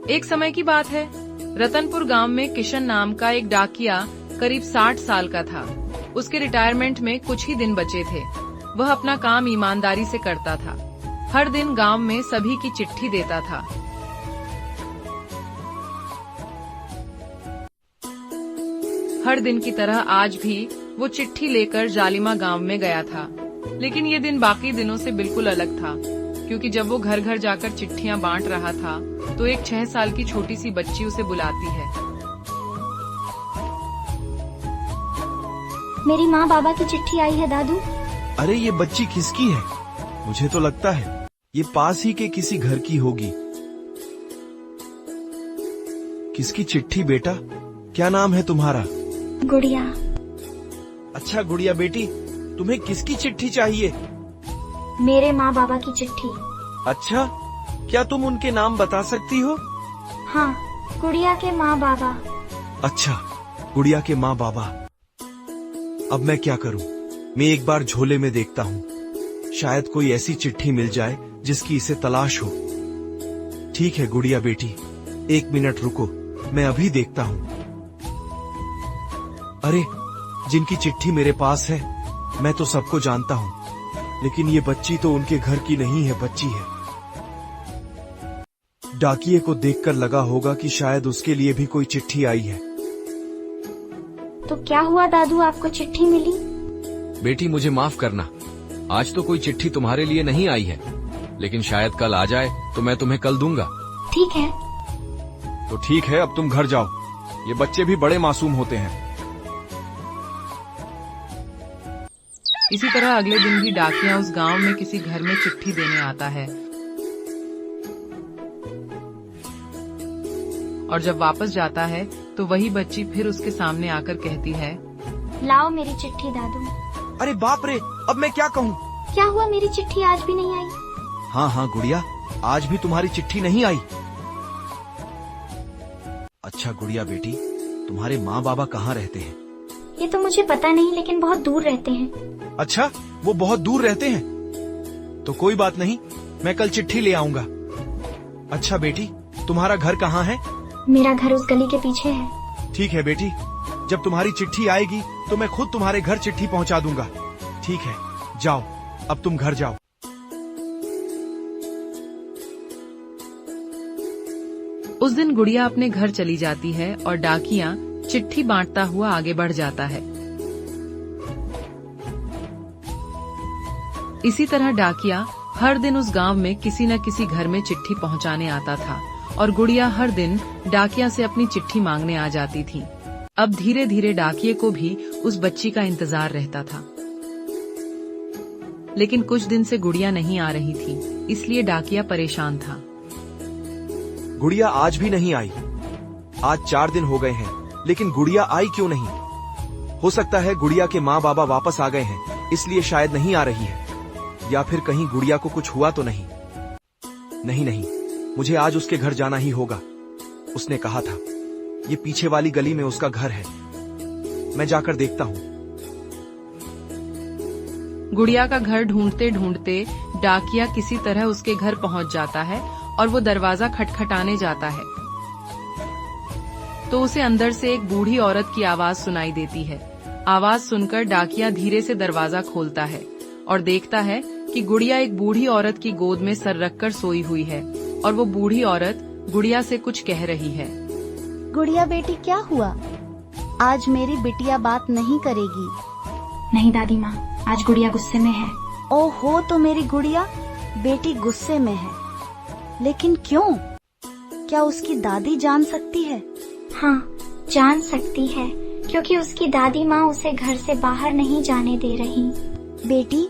एक समय की बात है, रतनपुर गांव में किशन नाम का एक डाकिया करीब 60 साल का था। उसके रिटायरमेंट में कुछ ही दिन बचे थे। वह अपना काम ईमानदारी से करता था। हर दिन गांव में सभी की चिट्ठी देता था। हर दिन की तरह आज भी वो चिट्ठी लेकर जालिमा गांव में गया था। लेकिन ये दिन बाकी दिनों से बिल्कुल अलग था, क्योंकि जब वो घर घर जाकर चिट्ठियां बांट रहा था तो एक 6 साल की छोटी सी बच्ची उसे बुलाती है। मेरी माँ बाबा की चिट्ठी आई है दादू। अरे ये बच्ची किसकी है? मुझे तो लगता है ये पास ही के किसी घर की होगी। किसकी चिट्ठी बेटा? क्या नाम है तुम्हारा? गुड़िया। अच्छा गुड़िया बेटी, तुम्हें किसकी चिट्ठी चाहिए? मेरे माँ बाबा की चिट्ठी। अच्छा, क्या तुम उनके नाम बता सकती हो? हाँ, गुड़िया के माँ बाबा। अच्छा, गुड़िया के माँ बाबा। अब मैं क्या करूं? मैं एक बार झोले में देखता हूं, शायद कोई ऐसी चिट्ठी मिल जाए जिसकी इसे तलाश हो। ठीक है गुड़िया बेटी, 1 मिनट रुको, मैं अभी देखता हूं। अरे, जिनकी चिट्ठी मेरे पास है मैं तो सबको जानता हूं, लेकिन ये बच्ची तो उनके घर की नहीं है, बच्ची है। डाकिये को देखकर लगा होगा कि शायद उसके लिए भी कोई चिट्ठी आई है। तो क्या हुआ दादू, आपको चिट्ठी मिली? बेटी मुझे माफ करना, आज तो कोई चिट्ठी तुम्हारे लिए नहीं आई है, लेकिन शायद कल आ जाए तो मैं तुम्हें कल दूंगा। ठीक है। तो ठीक है, अब तुम घर जाओ। ये बच्चे भी बड़े मासूम होते हैं। इसी तरह अगले दिन भी डाकिया उस गांव में किसी घर में चिट्ठी देने आता है, और जब वापस जाता है तो वही बच्ची फिर उसके सामने आकर कहती है, लाओ मेरी चिट्ठी दादू। अरे बाप रे, अब मैं क्या कहूँ? क्या हुआ, मेरी चिट्ठी आज भी नहीं आई? हाँ हाँ गुड़िया, आज भी तुम्हारी चिट्ठी नहीं आई। अच्छा गुड़िया बेटी, तुम्हारे माँ बाबा कहाँ रहते हैं? ये तो मुझे पता नहीं, लेकिन बहुत दूर रहते हैं। अच्छा, वो बहुत दूर रहते हैं? तो कोई बात नहीं, मैं कल चिट्ठी ले आऊंगा। अच्छा बेटी, तुम्हारा घर कहाँ है? मेरा घर उस गली के पीछे है। ठीक है बेटी, जब तुम्हारी चिट्ठी आएगी तो मैं खुद तुम्हारे घर चिट्ठी पहुंचा दूंगा। ठीक है, जाओ, अब तुम घर जाओ। उस दिन गुड़िया अपने घर चली जाती है और डाकिया चिट्ठी बांटता हुआ आगे बढ़ जाता है। इसी तरह डाकिया हर दिन उस गांव में किसी न किसी घर में चिट्ठी पहुंचाने आता था, और गुड़िया हर दिन डाकिया से अपनी चिट्ठी मांगने आ जाती थी। अब धीरे धीरे डाकिये को भी उस बच्ची का इंतजार रहता था, लेकिन कुछ दिन से गुड़िया नहीं आ रही थी, इसलिए डाकिया परेशान था। गुड़िया आज भी नहीं आई। आज 4 दिन हो गए हैं, लेकिन गुड़िया आई क्यों नहीं? हो सकता है गुड़िया के माँ बाबा वापस आ गए हैं, इसलिए शायद नहीं आ रही है। या फिर कहीं गुड़िया को कुछ हुआ तो नहीं? नहीं, मुझे आज उसके घर जाना ही होगा। उसने कहा था, ये पीछे वाली गली में उसका घर है। मैं जाकर देखता हूँ। गुड़िया का घर ढूंढते ढूंढते डाकिया किसी तरह उसके घर पहुंच जाता है, और वो दरवाजा खटखटाने जाता है तो उसे अंदर से एक बूढ़ी औरत की आवाज सुनाई देती है। आवाज सुनकर डाकिया धीरे से दरवाजा खोलता है और देखता है कि गुड़िया एक बूढ़ी औरत की गोद में सर रखकर सोई हुई है, और वो बूढ़ी औरत गुड़िया से कुछ कह रही है। गुड़िया बेटी, क्या हुआ? आज मेरी बिटिया बात नहीं करेगी। नहीं दादी माँ, आज गुड़िया गुस्से में है। ओहो, तो मेरी गुड़िया बेटी गुस्से में है, लेकिन क्यों? क्या उसकी दादी जान सकती है? हाँ, जान सकती है, क्योंकि उसकी दादी माँ उसे घर से बाहर नहीं जाने दे रही। बेटी,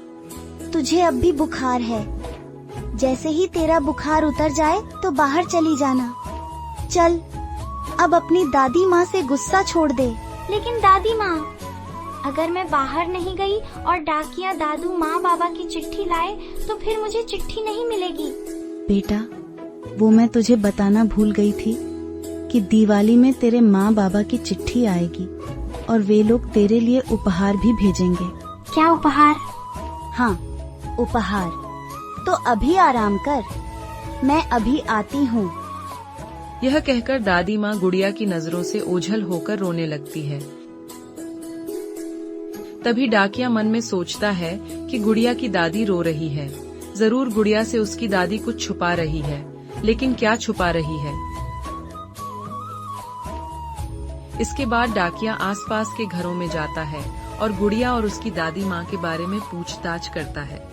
तुझे अब भी बुखार है। जैसे ही तेरा बुखार उतर जाए तो बाहर चली जाना। चल, अब अपनी दादी माँ से गुस्सा छोड़ दे। लेकिन दादी माँ, अगर मैं बाहर नहीं गई और डाकिया दादू माँ बाबा की चिट्ठी लाए तो फिर मुझे चिट्ठी नहीं मिलेगी। बेटा, वो मैं तुझे बताना भूल गई थी कि दिवाली में तेरे माँ बाबा की चिट्ठी आएगी और वे लोग तेरे लिए उपहार भी भेजेंगे। क्या उपहार? हाँ, उपहार। तो अभी आराम कर, मैं अभी आती हूँ। यह कहकर दादी माँ गुड़िया की नजरों से ओझल होकर रोने लगती है। तभी डाकिया मन में सोचता है कि गुड़िया की दादी रो रही है। जरूर गुड़िया से उसकी दादी कुछ छुपा रही है, लेकिन क्या छुपा रही है? इसके बाद डाकिया आसपास के घरों में जाता है और गुड़िया और उसकी दादी माँ के बारे में पूछताछ करता है।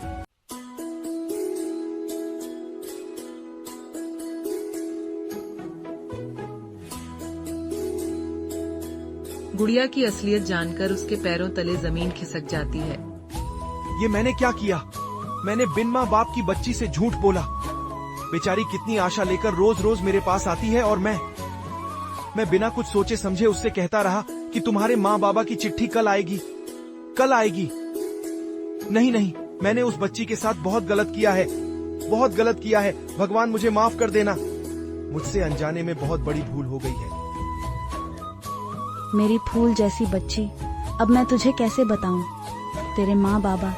गुड़िया की असलियत जानकर उसके पैरों तले जमीन खिसक जाती है। ये मैंने क्या किया? मैंने बिन माँ बाप की बच्ची से झूठ बोला। बेचारी कितनी आशा लेकर रोज रोज मेरे पास आती है और मैं बिना कुछ सोचे समझे उससे कहता रहा कि तुम्हारे माँ बाबा की चिट्ठी कल आएगी, कल आएगी। नहीं, मैंने उस बच्ची के साथ बहुत गलत किया है, बहुत गलत किया है। भगवान मुझे माफ कर देना। मुझसे अनजाने में बहुत बड़ी भूल हो गई है। मेरी फूल जैसी बच्ची, अब मैं तुझे कैसे बताऊं? तेरे माँ बाबा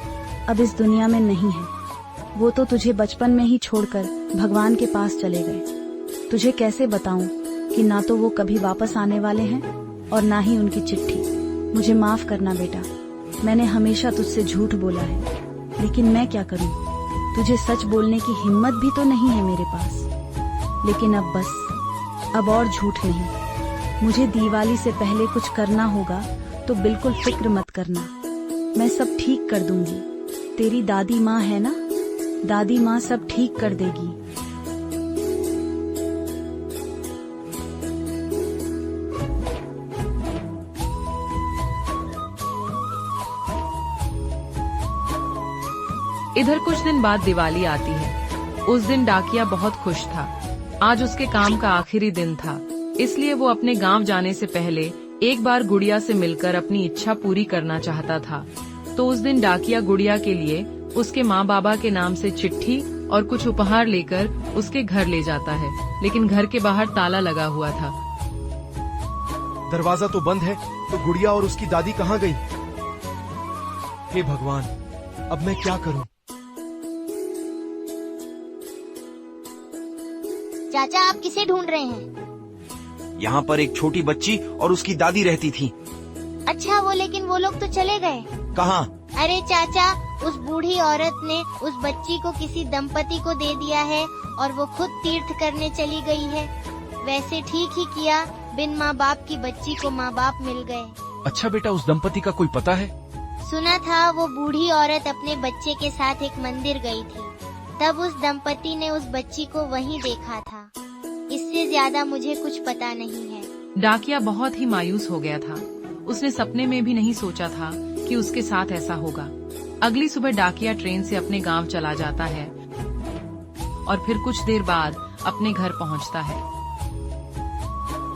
अब इस दुनिया में नहीं है। वो तो तुझे बचपन में ही छोड़कर भगवान के पास चले गए। तुझे कैसे बताऊं कि ना तो वो कभी वापस आने वाले हैं और ना ही उनकी चिट्ठी। मुझे माफ करना बेटा, मैंने हमेशा तुझसे झूठ बोला है, लेकिन मैं क्या करूं? तुझे सच बोलने की हिम्मत भी तो नहीं है मेरे पास। लेकिन अब बस, अब और झूठ नहीं। मुझे दिवाली से पहले कुछ करना होगा, तो बिल्कुल फिक्र मत करना, मैं सब ठीक कर दूंगी। तेरी दादी माँ है ना, दादी माँ सब ठीक कर देगी। इधर कुछ दिन बाद दिवाली आती है। उस दिन डाकिया बहुत खुश था। आज उसके काम का आखिरी दिन था, इसलिए वो अपने गांव जाने से पहले एक बार गुड़िया से मिलकर अपनी इच्छा पूरी करना चाहता था। तो उस दिन डाकिया गुड़िया के लिए उसके माँ बाबा के नाम से चिट्ठी और कुछ उपहार लेकर उसके घर ले जाता है, लेकिन घर के बाहर ताला लगा हुआ था। दरवाजा तो बंद है, तो गुड़िया और उसकी दादी कहाँ गई? हे भगवान, अब मैं क्या करूं? चाचा, आप किसे ढूंढ रहे हैं? यहाँ पर एक छोटी बच्ची और उसकी दादी रहती थी। अच्छा, वो लोग तो चले गए। कहाँ? अरे चाचा, उस बूढ़ी औरत ने उस बच्ची को किसी दंपति को दे दिया है और वो खुद तीर्थ करने चली गई है। वैसे ठीक ही किया, बिन माँ बाप की बच्ची को माँ बाप मिल गए। अच्छा बेटा, उस दंपति का कोई पता है? सुना था वो बूढ़ी औरत अपने बच्चे के साथ एक मंदिर गई थी, तब उस दंपति ने उस बच्ची को वहीं देखा था। इससे ज्यादा मुझे कुछ पता नहीं है। डाकिया बहुत ही मायूस हो गया था। उसने सपने में भी नहीं सोचा था कि उसके साथ ऐसा होगा। अगली सुबह डाकिया ट्रेन से अपने गांव चला जाता है और फिर कुछ देर बाद अपने घर पहुंचता है।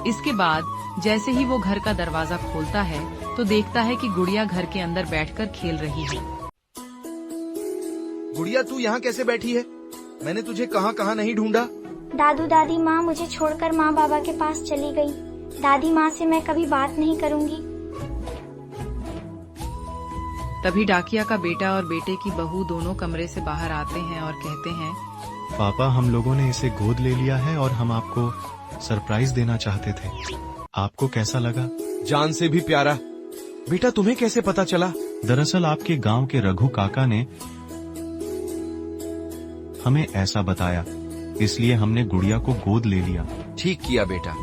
इसके बाद जैसे ही वो घर का दरवाजा खोलता है तो देखता है कि गुड़िया घर के अंदर बैठकर खेल रही है। गुड़िया, तू यहाँ कैसे बैठी है? मैंने तुझे कहाँ कहाँ नहीं ढूंढा। दादू दादी माँ मुझे छोड़कर माँ बाबा के पास चली गई। दादी माँ से मैं कभी बात नहीं करूँगी। तभी डाकिया का बेटा और बेटे की बहू दोनों कमरे से बाहर आते हैं और कहते हैं, पापा, हम लोगों ने इसे गोद ले लिया है और हम आपको सरप्राइज देना चाहते थे। आपको कैसा लगा? जान से भी प्यारा। बेटा, तुम्हें कैसे पता चला? दरअसल आपके गांव के रघु काका ने हमें ऐसा बताया, इसलिए हमने गुड़िया को गोद ले लिया। ठीक किया बेटा।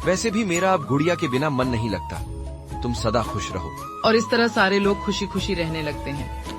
वैसे भी मेरा अब गुड़िया के बिना मन नहीं लगता। तुम सदा खुश रहो। और इस तरह सारे लोग खुशी खुशी रहने लगते हैं।